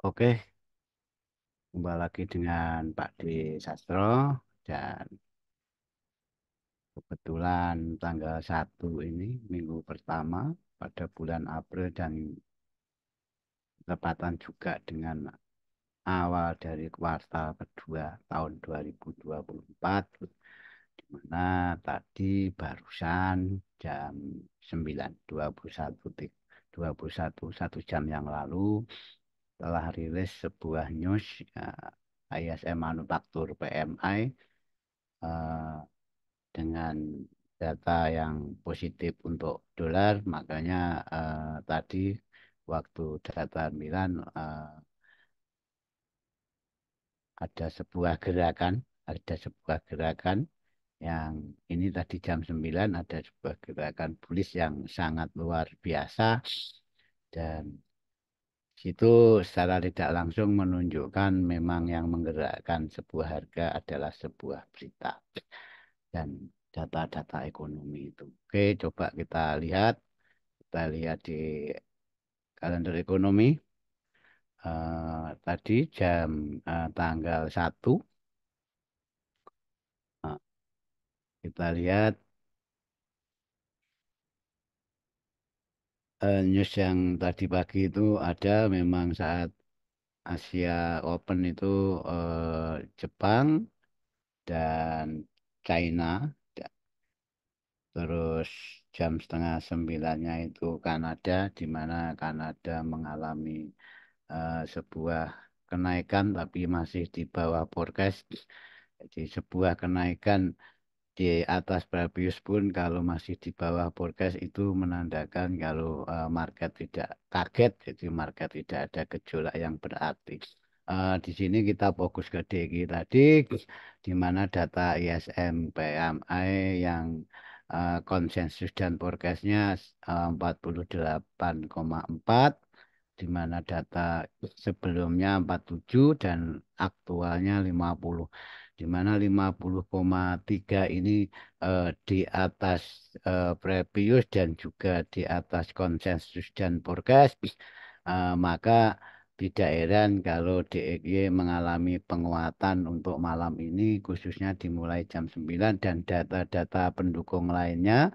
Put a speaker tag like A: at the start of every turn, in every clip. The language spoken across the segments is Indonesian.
A: Oke, kembali lagi dengan Pak D. Sastro dan kebetulan tanggal 1 ini minggu pertama pada bulan April dan tepatan juga dengan awal dari kuartal kedua tahun 2024 di mana tadi barusan jam 9.21 satu jam yang lalu telah rilis sebuah news ISM Manufaktur PMI eh, dengan data yang positif untuk dolar, makanya tadi waktu data Milan ada sebuah gerakan, ada sebuah gerakan yang ini tadi jam 9 ada sebuah gerakan bullish yang sangat luar biasa dan situ secara tidak langsung menunjukkan memang yang menggerakkan sebuah harga adalah sebuah berita dan data-data ekonomi itu. Oke, coba kita lihat di kalender ekonomi. Tadi tanggal 1, eh, kita lihat news yang tadi pagi itu ada memang saat Asia Open itu Jepang dan China. Terus jam setengah 9-nya itu Kanada, di mana Kanada mengalami sebuah kenaikan tapi masih di bawah forecast. Jadi sebuah kenaikan di atas previous pun kalau masih di bawah forecast itu menandakan kalau market tidak kaget, jadi market tidak ada gejolak yang berarti. Di sini kita fokus ke DXY tadi, di mana data ISM PMI yang konsensus dan forecastnya 48,4, di mana data sebelumnya 47 dan aktualnya 50, di mana 50,3 ini di atas previous dan juga di atas konsensus dan forecast. Maka tidak heran kalau DXY mengalami penguatan untuk malam ini khususnya dimulai jam 9 dan data-data pendukung lainnya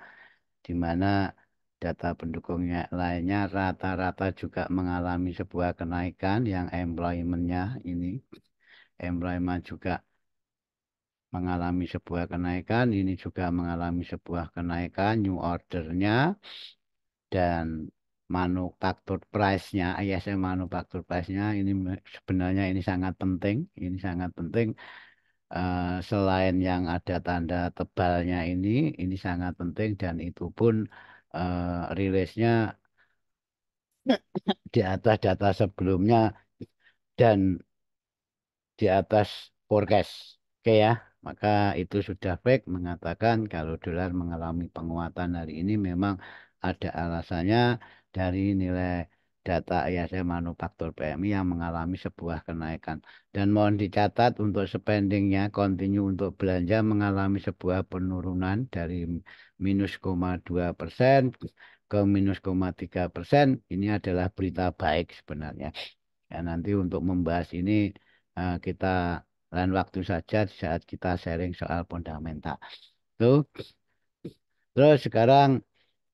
A: di mana data pendukungnya lainnya rata-rata juga mengalami sebuah kenaikan yang employment-nya ini employment juga mengalami sebuah kenaikan, ini juga mengalami sebuah kenaikan, new order-nya dan manufaktur price-nya, ISM manufaktur price-nya ini sebenarnya ini sangat penting. Selain yang ada tanda tebalnya ini sangat penting dan itu pun rilisnya di atas data sebelumnya dan di atas forecast. Oke ya, maka itu sudah baik mengatakan kalau dolar mengalami penguatan hari ini memang ada alasannya dari nilai data ISM manufaktur PMI yang mengalami sebuah kenaikan. Dan mohon dicatat untuk spendingnya, continue untuk belanja mengalami sebuah penurunan dari -0,2% ke -0,3%. Ini adalah berita baik sebenarnya. Ya, nanti untuk membahas ini kita lain waktu saja di saat kita sharing soal fundamental. Tuh. Terus sekarang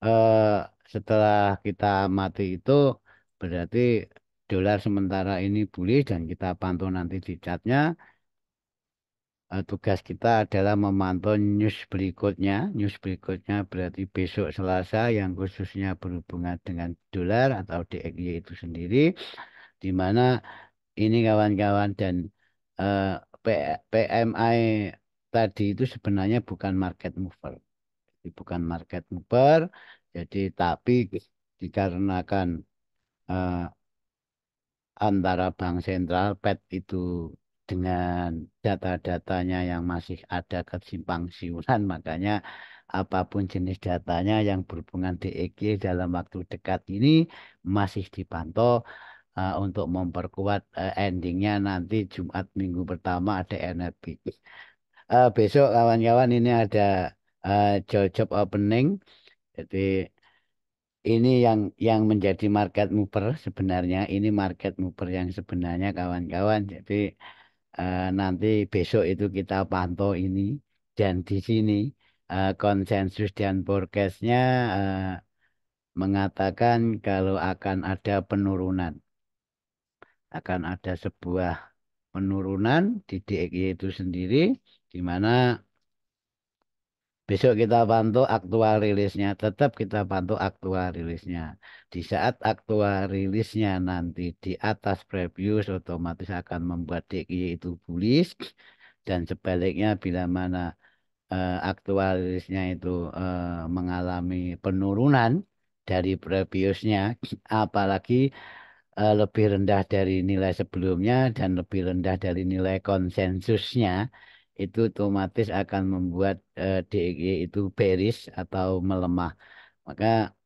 A: eh, setelah kita mati itu berarti dolar sementara ini bullish dan kita pantau nanti di chartnya. Tugas kita adalah memantau news berikutnya. News berikutnya berarti besok Selasa yang khususnya berhubungan dengan dolar atau DXY itu sendiri. Di mana ini kawan-kawan dan eh, PMI tadi itu sebenarnya bukan market mover. Jadi bukan market mover, jadi tapi dikarenakan eh, antara bank sentral Fed itu dengan data-datanya yang masih ada kesimpang siuran, makanya apapun jenis datanya yang berhubungan DXY dalam waktu dekat ini masih dipantau untuk memperkuat endingnya nanti Jumat minggu pertama ada NFP. Besok kawan-kawan ini ada job opening, jadi ini yang menjadi market mover sebenarnya, ini market mover yang sebenarnya kawan-kawan. Jadi nanti besok itu kita pantau ini dan di sini konsensus dan forecastnya eh, mengatakan kalau akan ada sebuah penurunan di DXY itu sendiri, di mana besok kita pantau aktual rilisnya, tetap kita pantau aktual rilisnya. Di saat aktual rilisnya nanti di atas previous, otomatis akan membuat DXY itu bullish, dan sebaliknya bila mana aktual rilisnya itu mengalami penurunan dari previousnya, apalagi lebih rendah dari nilai sebelumnya dan lebih rendah dari nilai konsensusnya, itu otomatis akan membuat DXY itu bearish atau melemah. Maka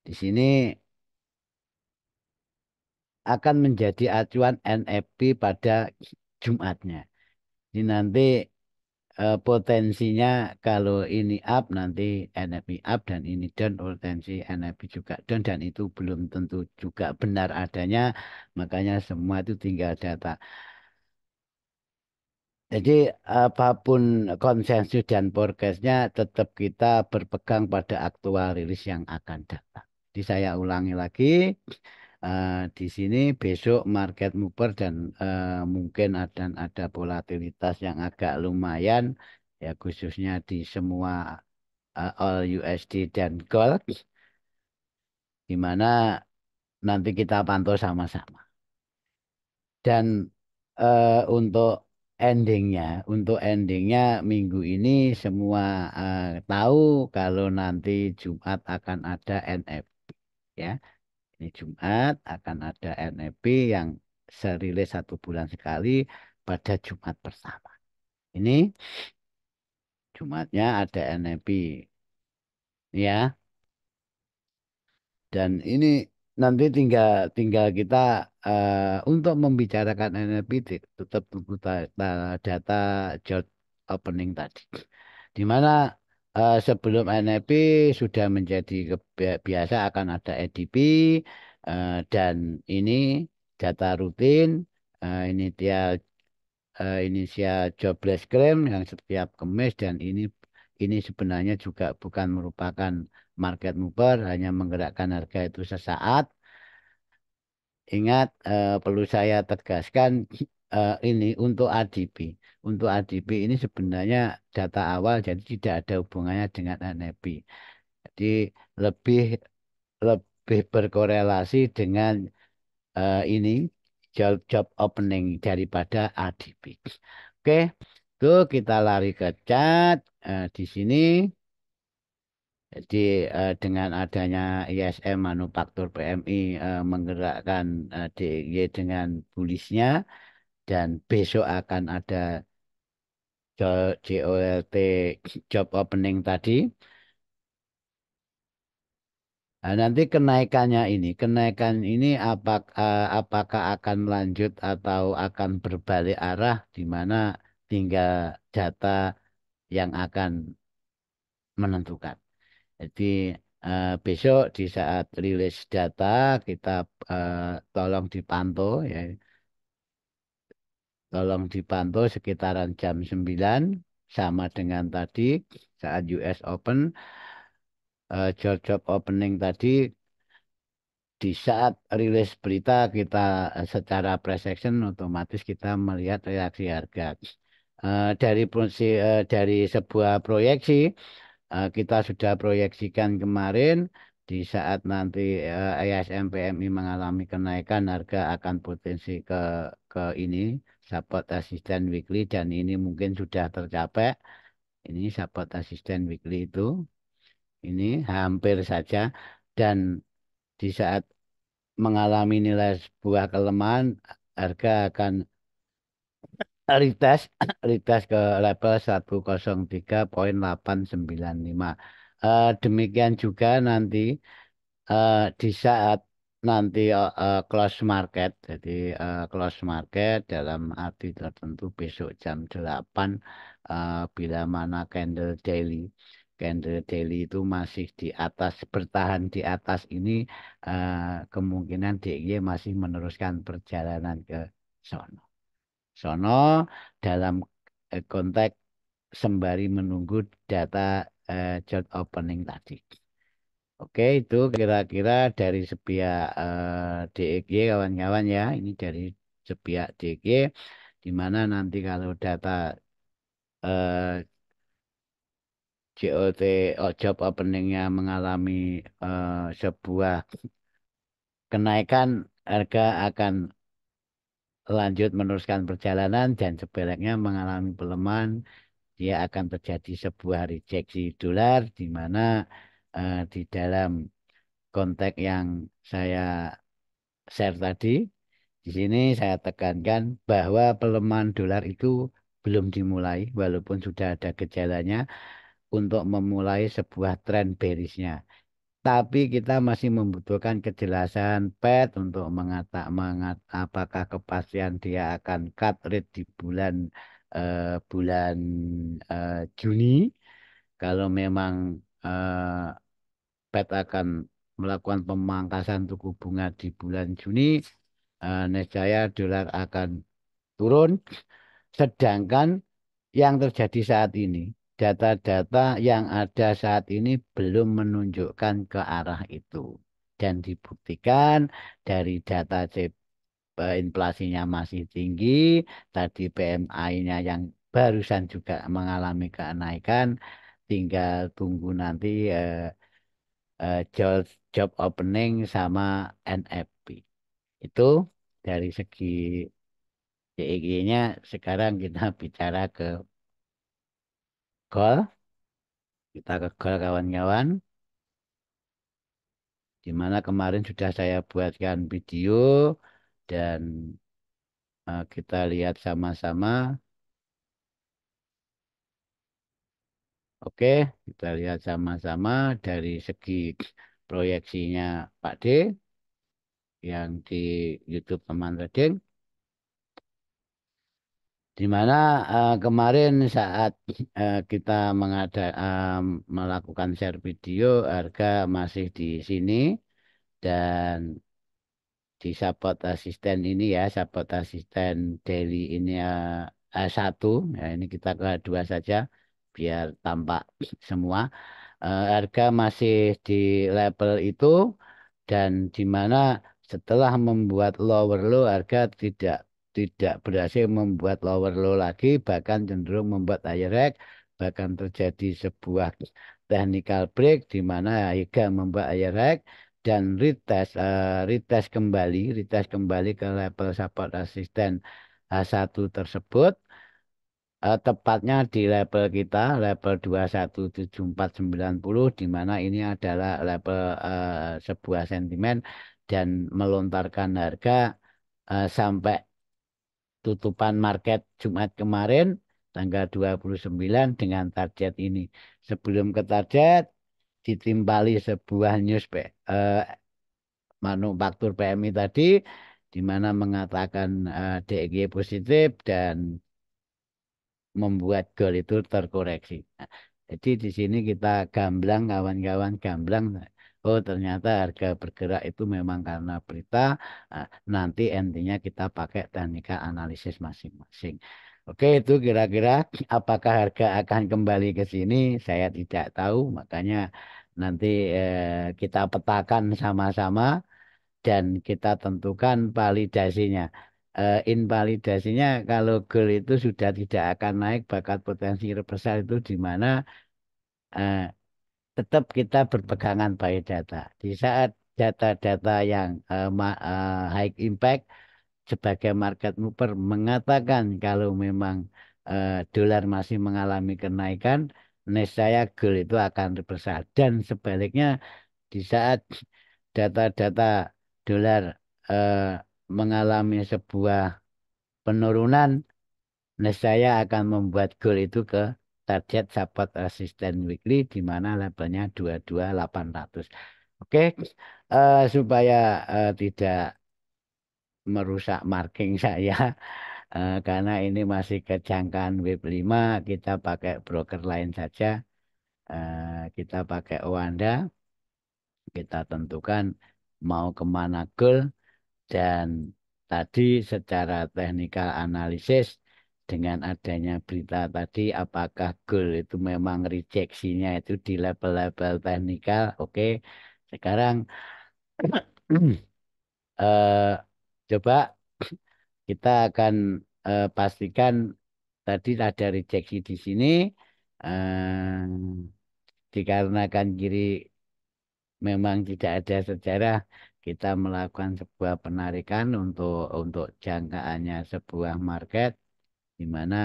A: di sini akan menjadi acuan NFP pada Jumatnya. Ini nanti potensinya kalau ini up nanti NFP up dan ini down potensi NFP juga down dan itu belum tentu juga benar adanya, makanya semua itu tinggal data. Jadi apapun konsensus dan forecastnya tetap kita berpegang pada aktual rilis yang akan datang. Jadi saya ulangi lagi, di sini besok market mover dan mungkin ada volatilitas yang agak lumayan, ya khususnya di semua all USD dan gold, di mana nanti kita pantau sama-sama. Dan untuk endingnya minggu ini semua tahu kalau nanti Jumat akan ada NFP, ya. Ini Jumat akan ada NFP yang serilis 1 bulan sekali pada Jumat pertama. Ini Jumatnya ada NFP, ya. Dan ini nanti tinggal tinggal kita untuk membicarakan NLP tetap tunggu data job opening tadi. Di mana sebelum NLP sudah menjadi biasa akan ada EDP dan ini data rutin, ini dia inisial jobless claim yang setiap Kamis, dan ini sebenarnya juga bukan merupakan market mover, hanya menggerakkan harga itu sesaat. Ingat, perlu saya tegaskan ini untuk ADP. Untuk ADP ini sebenarnya data awal, jadi tidak ada hubungannya dengan NFP. Jadi lebih lebih berkorelasi dengan ini job opening daripada ADP. Oke, itu kita lari ke chat di sini. Jadi dengan adanya ISM manufaktur PMI menggerakkan DXY dengan bullishnya, dan besok akan ada JOLT job opening tadi. Nah, nanti kenaikan ini apakah akan lanjut atau akan berbalik arah, di mana tinggal data yang akan menentukan. Jadi besok di saat rilis data kita tolong dipantau, ya, tolong dipantau sekitaran jam 9 sama dengan tadi saat US Open, job opening tadi. Di saat rilis berita kita secara price action otomatis kita melihat reaksi harga. Dari sebuah proyeksi, kita sudah proyeksikan kemarin di saat nanti ISM PMI mengalami kenaikan, harga akan potensi ke ini support asisten weekly, dan ini mungkin sudah tercapai. Ini support asisten weekly itu ini hampir saja, dan di saat mengalami nilai sebuah kelemahan, harga akan retest retest ke level 103,895. Demikian juga nanti di saat nanti close market, jadi close market dalam arti tertentu besok jam 8 bila mana candle daily. candle daily itu masih di atas, bertahan di atas ini, kemungkinan DXY masih meneruskan perjalanan ke sono. Sono dalam konteks sembari menunggu data chart opening tadi. Oke, itu kira-kira dari sepihak DXY kawan-kawan ya. Ini dari sepihak DXY, di mana nanti kalau data eh, JOT job openingnya mengalami sebuah kenaikan, harga akan lanjut meneruskan perjalanan, dan sebaliknya mengalami pelemahan, dia akan terjadi sebuah rejeksi dolar, di mana di dalam konteks yang saya share tadi, di sini saya tekankan bahwa pelemahan dolar itu belum dimulai, walaupun sudah ada gejalanya untuk memulai sebuah tren bearishnya. Tapi kita masih membutuhkan kejelasan Fed untuk apakah kepastian dia akan cut rate di bulan Juni. Kalau memang eh, Fed akan melakukan pemangkasan suku bunga di bulan Juni, niscaya dolar akan turun. Sedangkan yang terjadi saat ini, data-data yang ada saat ini belum menunjukkan ke arah itu. Dan dibuktikan dari data inflasinya masih tinggi, tadi PMI-nya yang barusan juga mengalami kenaikan, tinggal tunggu nanti job opening sama NFP. Itu dari segi CEG-nya. Sekarang kita bicara ke goal. Kita ke goal kawan-kawan. Di mana kemarin sudah saya buatkan video, dan kita lihat sama-sama. Oke, kita lihat sama-sama dari segi proyeksinya Pak D yang di YouTube teman trading. Di mana kemarin saat kita melakukan share video, harga masih di sini, dan di support asisten ini ya, support asisten daily ini satu, ya ini kita ke dua saja biar tampak semua. Harga masih di level itu, dan di mana setelah membuat lower low, harga tidak tidak berhasil membuat lower low lagi, bahkan cenderung membuat higher high, bahkan terjadi sebuah technical break di mana harga membuat higher high dan retest kembali ke level support resisten H1 tersebut, tepatnya di level kita, level 217490, di mana ini adalah level sebuah sentimen, dan melontarkan harga sampai tutupan market Jumat kemarin tanggal 29 dengan target ini. Sebelum ke target, ditimpali sebuah news manufaktur PMI tadi, di mana mengatakan DXY positif dan membuat goal itu terkoreksi. Nah, jadi di sini kita gamblang kawan-kawan, gamblang. Oh, ternyata harga bergerak itu memang karena berita. Nah, nanti intinya kita pakai teknika analisis masing-masing. Oke, itu kira-kira apakah harga akan kembali ke sini? Saya tidak tahu. Makanya nanti kita petakan sama-sama, dan kita tentukan validasinya. Invalidasinya kalau goal itu sudah tidak akan naik, bakat potensi reversal itu di mana eh, tetap kita berpegangan pada data. Di saat data-data yang high impact sebagai market mover mengatakan kalau memang dolar masih mengalami kenaikan, niscaya goal itu akan reversal. Dan sebaliknya, di saat data-data dolar eh, mengalami sebuah penurunan, niscaya akan membuat goal itu ke target support resistance weekly, di mana levelnya 22.800. Oke, supaya tidak merusak marking saya, karena ini masih kejangkaan web 5, kita pakai broker lain saja. kita pakai Owanda, kita tentukan mau kemana goal dan tadi secara teknikal analisis dengan adanya berita tadi apakah goal itu memang rejeksinya itu di level-level teknikal. Oke, sekarang eh, coba kita akan pastikan tadi ada rejeksi di sini dikarenakan kiri memang tidak ada sejarah kita melakukan sebuah penarikan untuk jangkaannya sebuah market di mana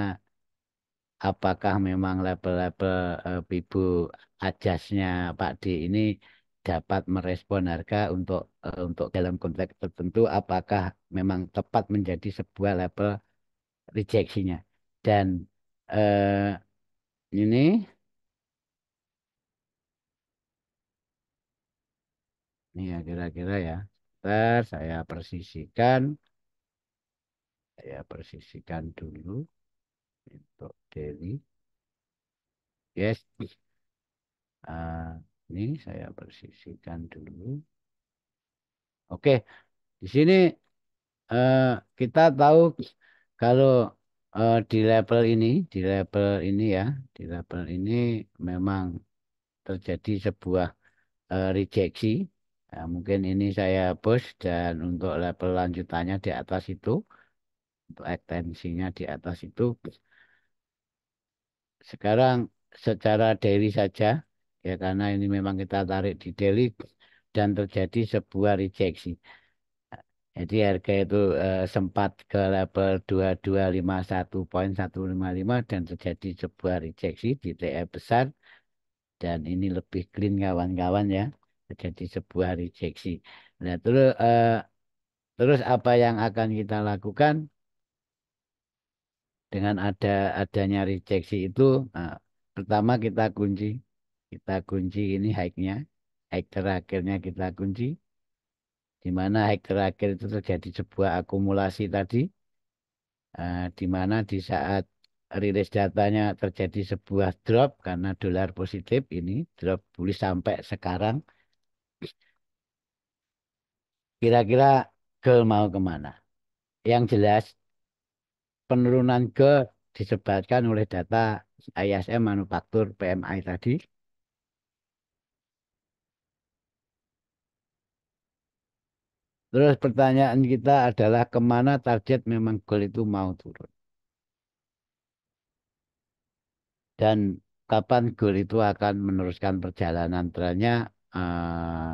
A: apakah memang level-level Pibu ajasnya Pak D ini dapat merespon harga untuk dalam konteks tertentu apakah memang tepat menjadi sebuah level rejeksinya dan eh, ini ya kira-kira ya. Ntar saya persisikan dulu untuk daily. Yes, ah, ini saya persisikan dulu. Oke, di sini eh, kita tahu kalau di level ini ya, di level ini memang terjadi sebuah rejeksi. Nah, mungkin ini saya push dan untuk level lanjutannya di atas itu, untuk ekstensinya di atas itu. Sekarang secara daily saja, ya karena ini memang kita tarik di daily dan terjadi sebuah rejeksi. Jadi harga itu sempat ke level 2251,155 dan terjadi sebuah rejeksi di TF besar dan ini lebih clean kawan-kawan ya. Terjadi sebuah rejeksi. Nah, terus apa yang akan kita lakukan dengan adanya rejeksi itu? Nah, pertama kita kunci ini high-nya, high terakhirnya kita kunci, di mana high terakhir itu terjadi sebuah akumulasi tadi, di mana di saat rilis datanya terjadi sebuah drop karena dolar positif ini drop boleh sampai sekarang. Kira-kira gold mau kemana? Yang jelas penurunan gold disebabkan oleh data ISM manufaktur PMI tadi. Terus pertanyaan kita adalah kemana target memang gold itu mau turun dan kapan gold itu akan meneruskan perjalanan trennya eh,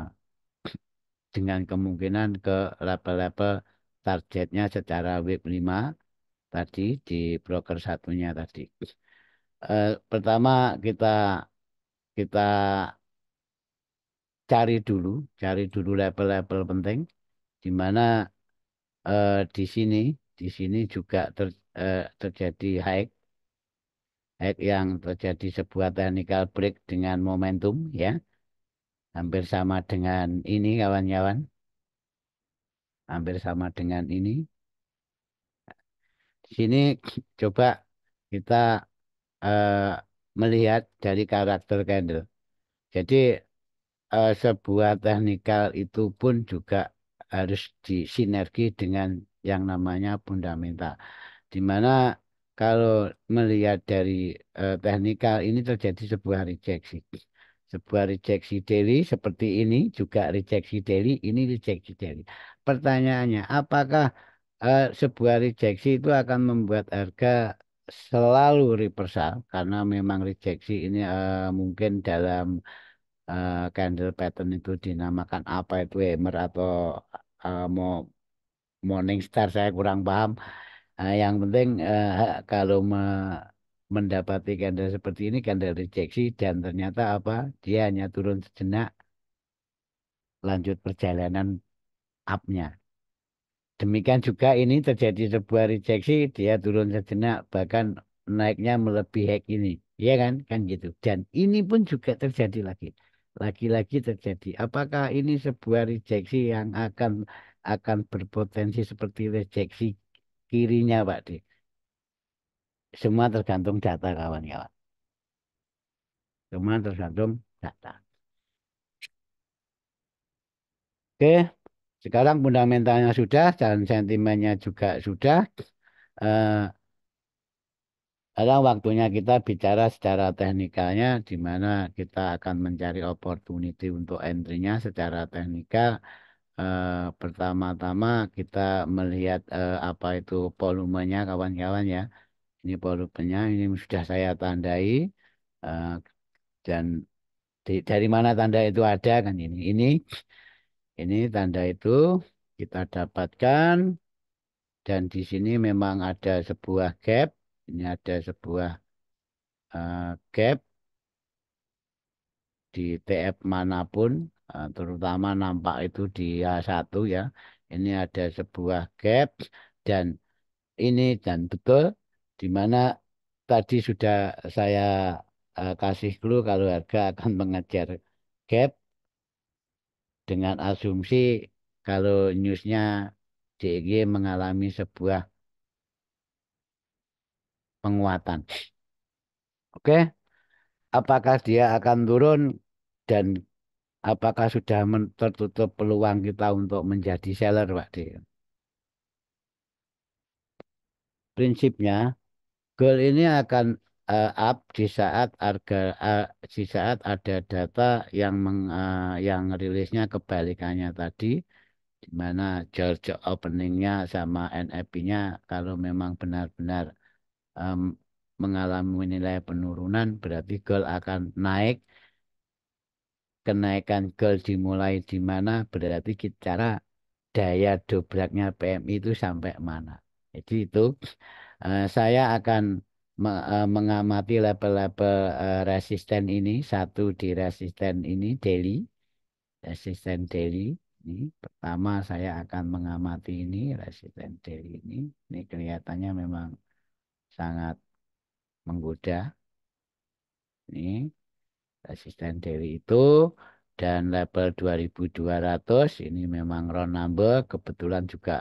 A: dengan kemungkinan ke level-level targetnya secara wave 5 tadi di broker satunya tadi. Pertama kita kita cari dulu level-level penting di mana di sini juga terjadi high yang terjadi sebuah technical break dengan momentum ya, hampir sama dengan ini kawan-kawan, hampir sama dengan ini. Di sini coba kita eh, melihat dari karakter candle. Jadi sebuah teknikal itu pun juga harus disinergi dengan yang namanya fundamental. Di mana kalau melihat dari teknikal ini terjadi sebuah rejeksi. Sebuah rejeksi daily seperti ini juga rejeksi daily, ini rejeksi daily. Pertanyaannya, apakah sebuah rejeksi itu akan membuat harga selalu reversal karena memang rejeksi ini mungkin dalam candle pattern itu dinamakan apa itu hammer atau mau morning star saya kurang paham. Yang penting kalau mendapati candle seperti ini candle rejeksi dan ternyata apa dia hanya turun sejenak lanjut perjalanan up-nya. Demikian juga ini terjadi sebuah rejeksi, dia turun sejenak, bahkan naiknya melebihi hack ini. Iya kan? Kan gitu. Dan ini pun juga terjadi lagi. Lagi-lagi terjadi. Apakah ini sebuah rejeksi yang akan berpotensi seperti rejeksi kirinya, Pak D? Semua tergantung data kawan-kawan. Semua tergantung. Oke, sekarang fundamentalnya sudah dan sentimennya juga sudah. Eh, Sekarang waktunya kita bicara secara teknikalnya, di mana kita akan mencari opportunity untuk entry-nya secara teknikal. Pertama-tama kita melihat apa itu volumenya kawan-kawan ya. Ini volumenya ini sudah saya tandai. Eh, dan dari mana tanda itu ada kan ini tanda itu kita dapatkan dan di sini memang ada sebuah gap. Ini ada sebuah gap di TF manapun, terutama nampak itu di A1 ya. Ini ada sebuah gap dan ini dan betul di mana tadi sudah saya kasih clue kalau harga akan mengejar gap dengan asumsi kalau newsnya DXY mengalami sebuah penguatan. Oke, apakah dia akan turun dan apakah sudah tertutup peluang kita untuk menjadi seller, Pak D? Prinsipnya, gold ini akan up di saat harga di saat ada data yang rilisnya kebalikannya tadi, di mana Georgia openingnya sama NFP-nya kalau memang benar-benar em, mengalami nilai penurunan, berarti gold akan naik. Kenaikan gold dimulai di mana berarti cara daya dobraknya PMI itu sampai mana. Jadi itu saya akan mengamati level-level resisten ini. Satu di resisten ini daily, resisten daily. Ini pertama saya akan mengamati ini resisten daily ini. Ini kelihatannya memang sangat menggoda. Ini resisten daily itu dan level 2200 ini memang round number kebetulan juga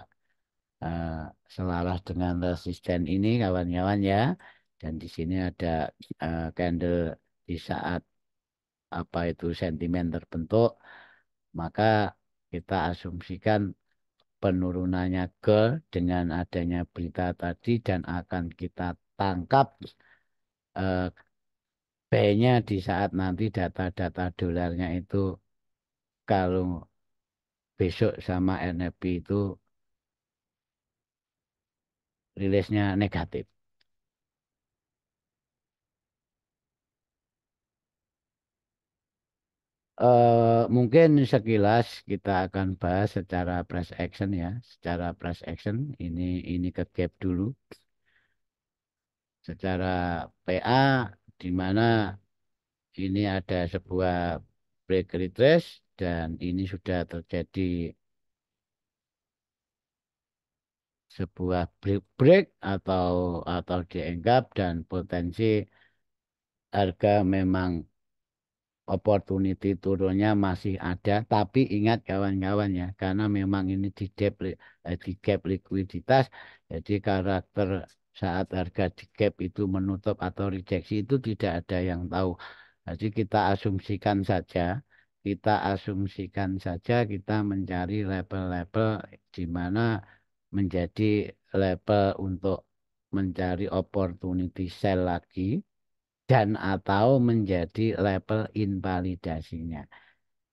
A: eh, selaras dengan resisten ini kawan-kawan ya. Dan di sini ada candle di saat apa itu sentimen terbentuk, maka kita asumsikan penurunannya dengan adanya berita tadi dan akan kita tangkap eh, buy-nya di saat nanti data-data dolarnya itu kalau besok sama NFP itu rilisnya negatif. Mungkin sekilas kita akan bahas secara price action ya. Secara price action ini ke gap dulu. Secara PA di mana ini ada sebuah break retrace dan ini sudah terjadi sebuah break atau dianggap dan potensi harga memang opportunity turunnya masih ada, tapi ingat kawan-kawan ya, karena memang ini di gap likuiditas, jadi karakter saat harga di gap itu menutup atau rejeksi itu tidak ada yang tahu. Jadi kita asumsikan saja, kita mencari level-level di mana menjadi level untuk mencari opportunity sell lagi dan atau menjadi level invalidasinya.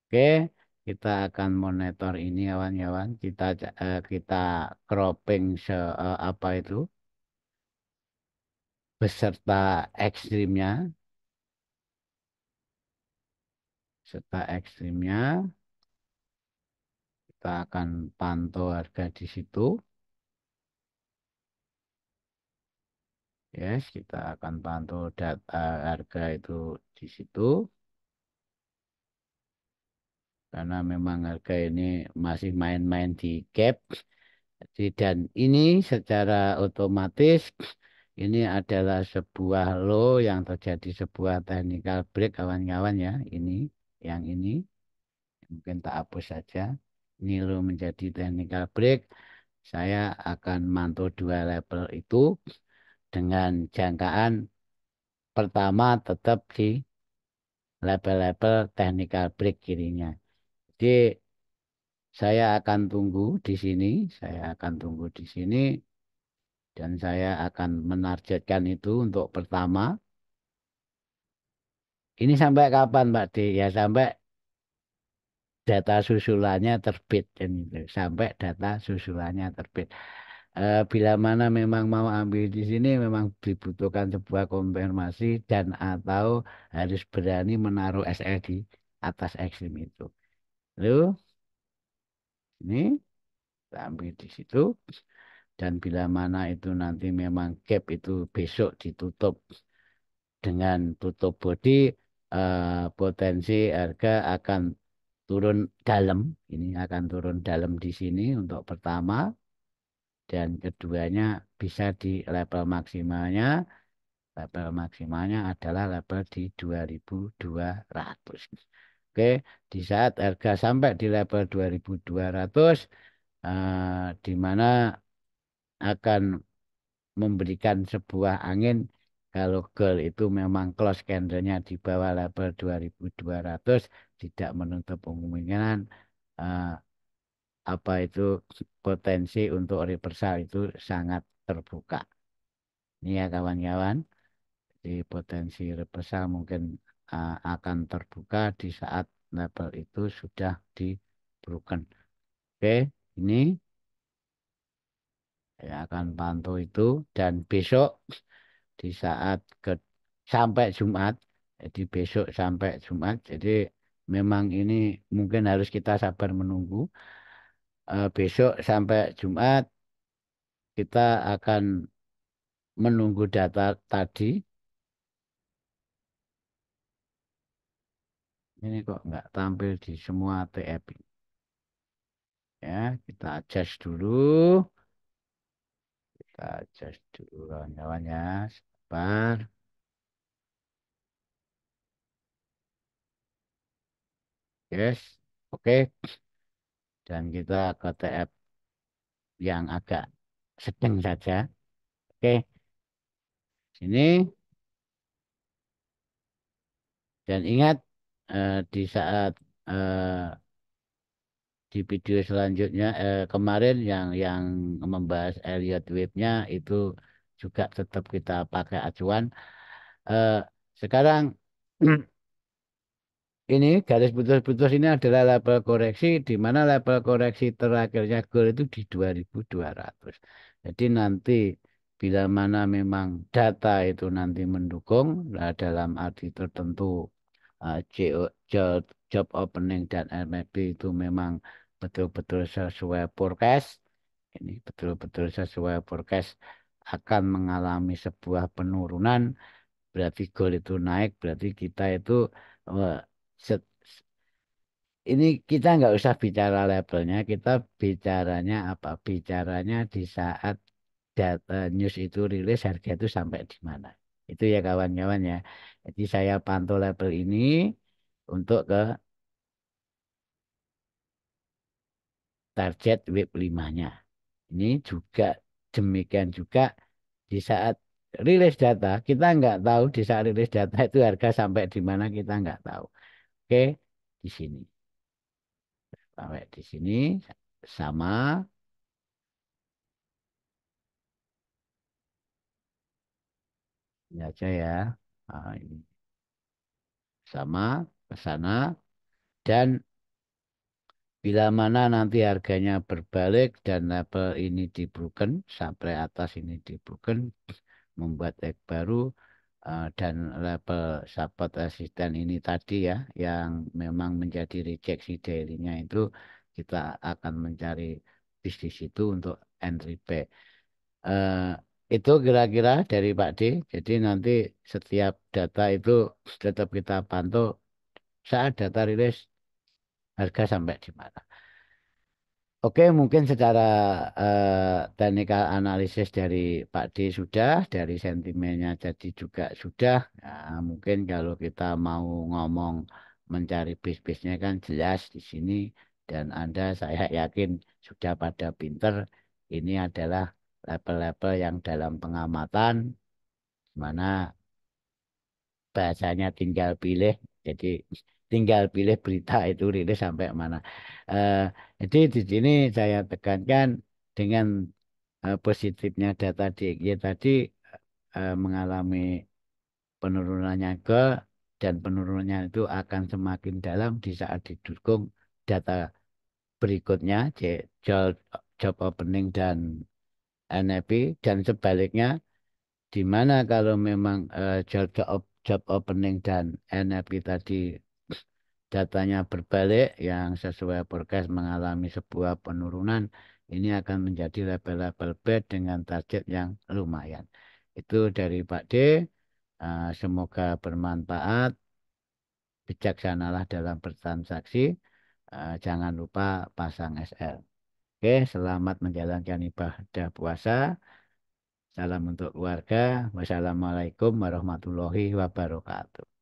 A: Oke, kita akan monitor ini kawan-kawan. Kita cropping apa itu beserta ekstrimnya, serta ekstrimnya. Kita akan pantau harga di situ. Yes, kita akan pantau data harga itu di situ. Karena memang harga ini masih main-main di gap. Dan ini secara otomatis ini adalah sebuah low yang terjadi sebuah technical break kawan-kawan ya. Yang ini mungkin tak hapus saja. Ini low menjadi technical break. Saya akan mantau dua level itu dengan jangkaan pertama tetap di level-level technical break kirinya. Jadi Saya akan tunggu di sini, saya akan tunggu di sini, dan saya akan menargetkan itu untuk pertama. Ini sampai kapan, Pak D? Ya sampai data susulannya terbit, dan itu sampai data susulannya terbit. Bila mana memang mau ambil di sini, memang dibutuhkan sebuah konfirmasi dan atau harus berani menaruh SL di atas ekstrim itu. Lalu ini kita ambil di situ, dan bila mana itu nanti memang gap itu besok ditutup dengan tutup body, potensi harga akan turun dalam. Ini akan turun dalam di sini untuk pertama, dan keduanya bisa di level maksimalnya. Level maksimalnya adalah level di 2200. Oke, di saat harga sampai di level 2200, di mana akan memberikan sebuah angin kalau gold itu memang close candlenya di bawah level 2200, tidak menutup kemungkinan eh, apa itu potensi untuk reversal itu sangat terbuka. Ini ya kawan-kawan, di potensi reversal mungkin akan terbuka di saat level itu sudah di broken. Oke, ini saya akan pantau itu, dan besok di saat ke sampai Jumat, jadi besok sampai Jumat, jadi memang ini mungkin harus kita sabar menunggu. Besok sampai Jumat kita akan menunggu data tadi. Ini kok nggak tampil di semua TF ini. Ya, kita adjust dulu. Kita adjust dulu kawan-kawan ya. Sabar. Yes. Oke. Dan kita ke TF yang agak sedang saja. Oke. Sini. Dan ingat, di saat di video selanjutnya, kemarin yang membahas Elliott Wave-nya itu juga tetap kita pakai acuan. Eh, Sekarang ini garis putus-putus ini adalah level koreksi, di mana level koreksi terakhirnya gold itu di 2200. Jadi nanti bila mana memang data itu nanti mendukung, nah dalam arti tertentu, job opening dan MACD itu memang betul-betul sesuai forecast. Ini betul-betul sesuai forecast, akan mengalami sebuah penurunan. Berarti gold itu naik, berarti kita itu eh, set- ini kita nggak usah bicara levelnya, kita bicaranya apa? Bicaranya di saat data news itu rilis, harga itu sampai di mana. Itu ya kawan-kawan ya. Jadi saya pantau level ini untuk ke target wave 5-nya. Ini juga demikian juga di saat rilis data, kita nggak tahu di saat rilis data itu harga sampai di mana, kita nggak tahu. Oke, di sini. Sampai di sini sama ini aja ya. Ini sama ke sana, dan bila mana nanti harganya berbalik dan level ini di broken sampai atas, ini di broken, membuat egg baru, dan level support resisten ini tadi ya yang memang menjadi rejeksi daily-nya itu, kita akan mencari bisnis itu untuk entry back. Eh, itu kira-kira dari Pak D. Jadi nanti setiap data itu tetap kita pantau saat data rilis, harga sampai di mana. Oke, mungkin secara technical analisis dari Pak D sudah, dari sentimennya jadi juga sudah. Nah, mungkin kalau kita mau ngomong mencari bis-bisnya kan jelas di sini, dan Anda saya yakin sudah pada pinter. Ini adalah level-level yang dalam pengamatan, mana bahasanya tinggal pilih. Jadi tinggal pilih berita itu rilis sampai mana. Eh, jadi di sini saya tekankan dengan positifnya data DXY tadi mengalami penurunannya dan penurunannya itu akan semakin dalam di saat didukung data berikutnya, job, job opening dan NFP, dan sebaliknya, di mana kalau memang job opening dan NFP tadi datanya berbalik yang sesuai forecast mengalami sebuah penurunan, ini akan menjadi level-level bad dengan target yang lumayan. Itu dari Pak D. Semoga bermanfaat, bijaksanalah dalam bertransaksi, jangan lupa pasang SL. Oke, selamat menjalankan ibadah puasa. Salam untuk keluarga. Wassalamualaikum warahmatullahi wabarakatuh.